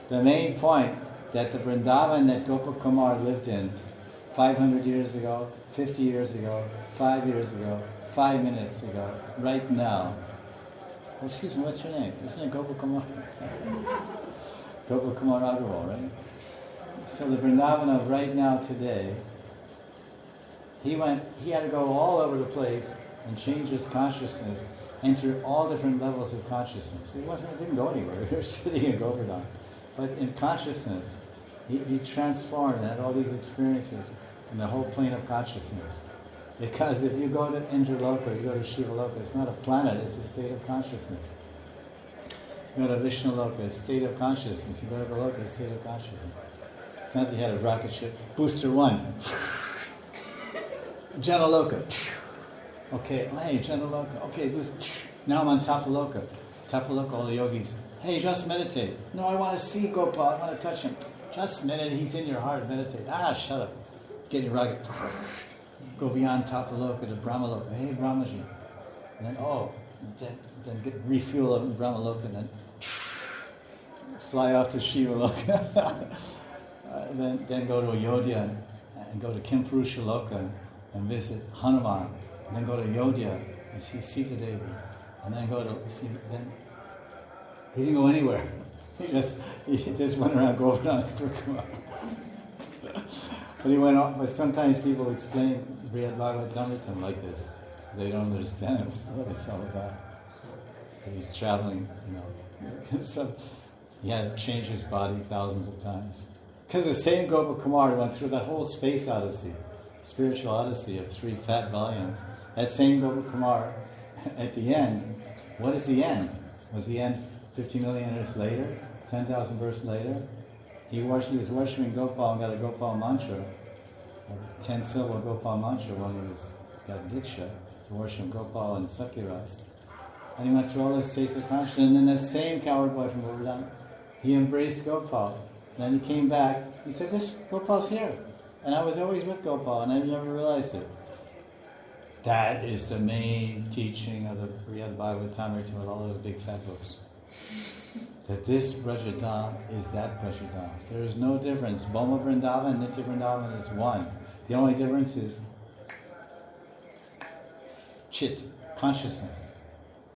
The main point that the Vrindavan that Gopakumar lived in 500 years ago, 50 years ago, 5 years ago, 5 minutes ago, right now. Oh, excuse me, what's your name? Isn't it Gopakumar? Gopakumar Agarwal, right? So the Vrindavan of right now, today, he had to go all over the place and change his consciousness, enter all different levels of consciousness. It didn't go anywhere. He was sitting in Govardhan. But in consciousness, he transformed and had all these experiences in the whole plane of consciousness. Because if you go to Indraloka, you go to Shiva Loka, it's not a planet, it's a state of consciousness. You go to Vishnu Loka, it's a state of consciousness. You go to Goloka, it's a state of consciousness. It's not that you had a rocket ship. Booster 1. Janaloka. Okay, hey, Janaloka. Okay, now I'm on Tapaloka. Tapaloka, all the yogis. Hey, just meditate. No, I want to see Gopal, I want to touch him. Just meditate, he's in your heart, meditate. Shut up. Get your rocket. Go beyond Tapaloka to Brahmaloka. Hey, Brahmaji. And then get refuel in Brahmaloka and then fly off to Shiva Loka. then go to Ayodhya and go to Kimpurusha Loka and visit Hanuman. And then go to Ayodhya and see Sita Devi. And then go to see, then he didn't go anywhere. He just went around Govardhan and Purkuma. But he went on. But sometimes people explain Brihad Bhagavatamritam like this. They don't understand what it's all about. But he's traveling, So he had to change his body thousands of times. Because the same Gopakumar went through that whole space odyssey, spiritual odyssey of 3 fat volumes. That same Gopakumar, at the end, what is the end? Was the end 50 million years later? 10,000 verses later? He was worshipping Gopal and got a Gopal mantra, a 10-syllable Gopal mantra when he got Diksha, to worship Gopal and Sakyaras. And he went through all those states of consciousness, and then that same coward boy from Govardhan, he embraced Gopal. And then he came back, he said, this Gopal's here. And I was always with Gopal, and I never realized it. That is the main teaching of the Brihad Bhagavatamrita with all those big fat books. That this Brajadam is that Brajadam. There is no difference. Bhoma Vrindavan and Nitya Vrindavan is one. The only difference is Chit, consciousness.